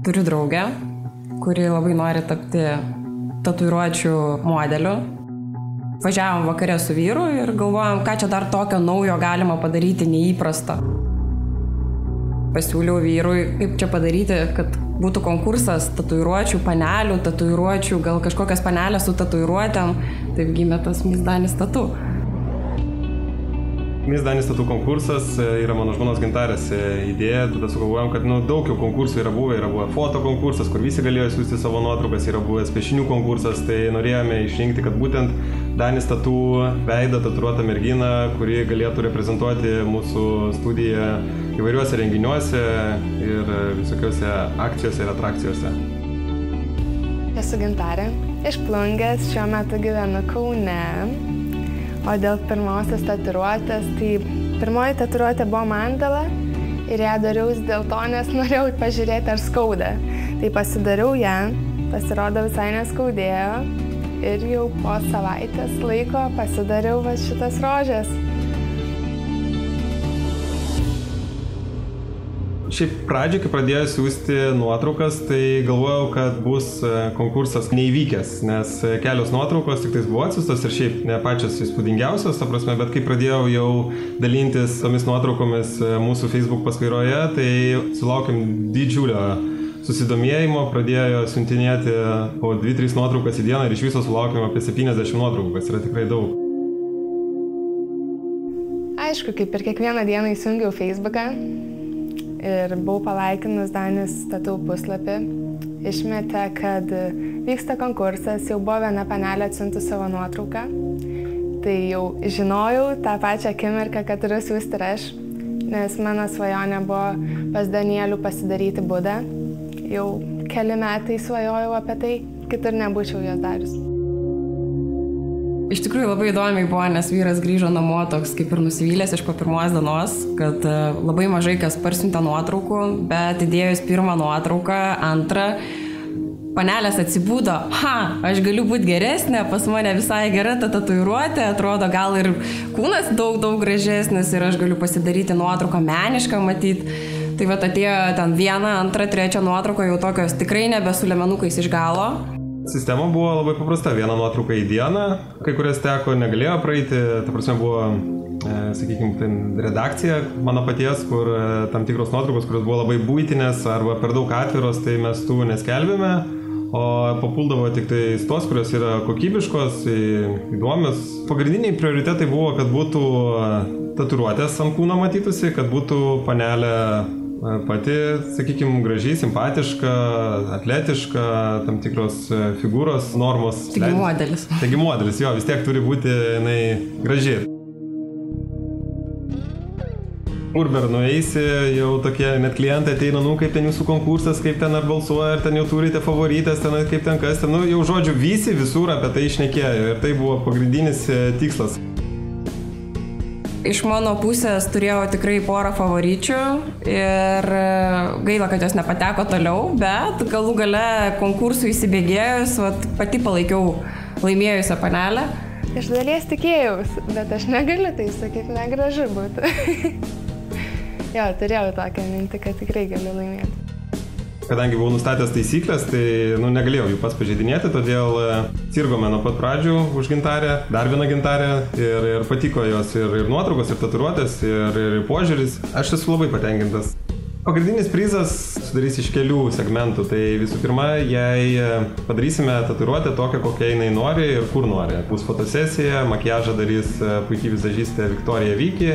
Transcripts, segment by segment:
Turiu draugę, kuri labai nori tapti tatuiruočių modeliu. Važiavom vakare su vyru ir galvojom, ką čia dar tokio naujo galima padaryti neįprasta. Pasiūliau vyrui, kaip čia padaryti, kad būtų konkursas tatuiruočių panelių, tatuiruočių, gal kažkokias panelės su tatuiruotėm. Taip gimė tas Miss Danis Tattoo. Miss Danis Tattoo konkursas yra mano žmonos Gintarės idėja. Tada sugalvojom, kad daug jau konkursų yra buvę foto konkursas, kur visi galėjo siųsti savo nuotraukas, yra buvęs piešinių konkursas, tai norėjome išrinkti, kad būtent Danis Tattoo veidą tatuiruotą merginą, kuri galėtų reprezentuoti mūsų studiją įvairiuose renginiuose ir visokiuose akcijose ir atrakcijose. Esu Gintarė, iš Plungės, šiuo metu gyvenu Kaune. O dėl pirmosios tatuiruotės, tai pirmoji tatuiruotė buvo mandala ir ją dariaus dėl to, nes norėjau pažiūrėti, ar skauda. Tai pasidariau ją, pasirodo visai neskaudėjo ir jau po savaitės laiko pasidariau šitas rožės. Šiaip pradžiai, kai pradėjau siųsti nuotraukas, tai galvojau, kad bus konkursas neįvykęs, nes kelios nuotraukos tik tais buvo atsiustos ir šiaip ne pačios įspūdingiausios, ta prasme, bet kai pradėjau jau dalintis tomis nuotraukomis mūsų Facebook paskyroje, tai sulaukėm didžiulio susidomėjimo, pradėjo siuntinėti po 2-3 nuotraukas į dieną ir iš viso sulaukėm apie 70 nuotraukų, kas yra tikrai daug. Aišku, kaip ir kiekvieną dieną įsijungiau Facebooką. Ir buvau palaikinus Danis Tattoo puslapį. Išmetė, kad vyksta konkursas, jau buvo viena panelė atsiuntus savo nuotrauką. Tai jau žinojau tą pačią akimirką, kad turiu siųsti ir aš, nes mano svajonė buvo pas Danielių pasidaryti budą. Jau keli metai svajojau apie tai, kitur nebūčiau jos darius. Iš tikrųjų labai įdomiai buvo, nes vyras grįžo namo toks kaip ir nusivylęs iš po pirmos dienos, kad labai mažai kas parsiuntė nuotraukų, bet įdėjus pirmą nuotrauką, antrą, panelės atsibūdo, aš galiu būti geresnė, pas mane visai gera ta tatuiruotė, atrodo gal ir kūnas daug gražesnis ir aš galiu pasidaryti nuotrauką menišką matyti. Tai vat atėjo ten vieną, antrą, trečią nuotrauką jau tokios tikrai nebe su liemenukais iš galo. Sistema buvo labai paprasta, vieną nuotrauką į dieną, kai kurias teko negalėjo praeiti, ta prasme buvo, sakykime, redakcija mano paties, kur tam tikros nuotraukos, kurios buvo labai buitinės arba per daug atviros, tai mes tų neskelbėme, o papuldavo tik tai tos, kurios yra kokybiškos, įdomios. Pagrindiniai prioritetai buvo, kad būtų tatuiruotės ant kūno matytųsi, kad būtų panelė pati, sakykime, gražiai, simpatiška, atletiška, tam tikros figūros, normos. Taigi modelis. Taigi modelis, jo, vis tiek turi būti graži. Kur ber nueisi, jau tokie net klientai ateina, kaip ten jūsų konkursas, kaip ten ar balsuoja, ar ten jau turite favoritės, ten, kaip ten kas ten, jau žodžiu, visi visur apie tai šnekėjo ir tai buvo pagrindinis tikslas. Iš mano pusės turėjau tikrai porą favoričių ir gaila, kad jos nepateko toliau, bet galų gale konkursų įsibėgėjus, pati palaikiau laimėjusią panelę. Iš dalies tikėjausi, bet aš negaliu tai sakyti, negražu būtų. Jo, turėjau tokią mintį, kad tikrai galiu laimėti. Kadangi buvau nustatęs taisyklės, tai negalėjau jų pats pažeidinėti, todėl sirgome nuo pat pradžių už Gintarę, dar vieną Gintarę ir patiko jos ir nuotraukos, ir tatuiruotės, ir požiūris. Aš esu labai patenkintas. Pagrindinis prizas sudarys iš kelių segmentų. Tai visų pirma, jei padarysime tatuiruotę tokią, kokią jinai nori ir kur nori. Bus fotosesija, makiažą darys puikiai vizažistė Viktorija Vyki.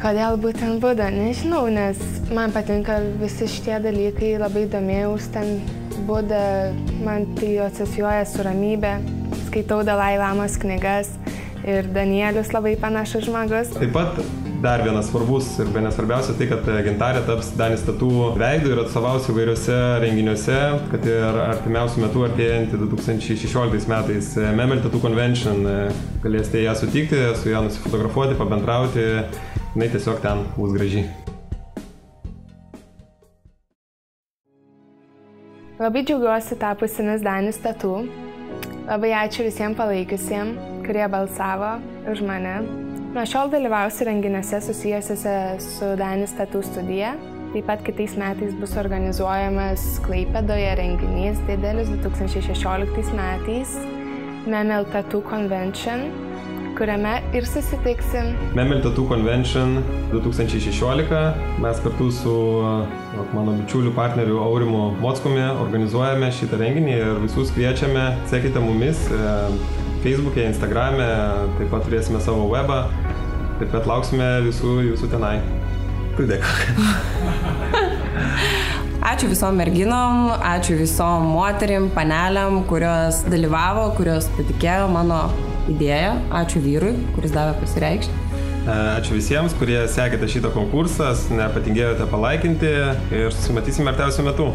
Kodėl būtent Buda? Nežinau, nes man patinka visi šitie dalykai, labai domėjaus ten Buda, man tai asocijuoja su ramybė, skaitau Dalai Lamos knygas ir Danielius labai panašus žmogus. Taip pat dar vienas svarbus ir bene svarbiausia tai, kad Gintarė taps Danis Tattoo veidu ir atstovaus įvairiuose renginiuose, kad ir artimiausių metų artėjantį 2016 metais Memel Tattoo Convention galėsite ją sutikti, su ją nusifotografuoti, pabendrauti. Jinai tiesiog ten bus graži. Labai džiaugiuosi tapusi Miss Danis Tattoo. Labai ačiū visiems palaikiusiems, kurie balsavo už mane. Nuo šiol dalyvausiu renginiuose susijusiuose su Danis Tattoo studija. Taip pat kitais metais bus organizuojamas Klaipėdoje renginys didelis 2016 metais Memel Tattoo Convention, kuriame ir susitiksim. Memel Tattoo Convention 2016. Mes kartu su mano bičiuliu partneriu Aurimu Mockumi organizuojame šitą renginį ir visus kviečiame, sekite mumis Facebook'e, Instagram'e, taip pat turėsime savo webą, taip pat lauksime visų jūsų tenai. Pridėk. Ačiū visom merginom, ačiū visom moterim, paneliam, kurios dalyvavo, kurios patikėjo mano idėją. Ačiū vyrui, kuris davė pasireikšti. Ačiū visiems, kurie sekėte šitą konkursą, nepatingėjote palaikinti ir susimatysime artimiausiu metu.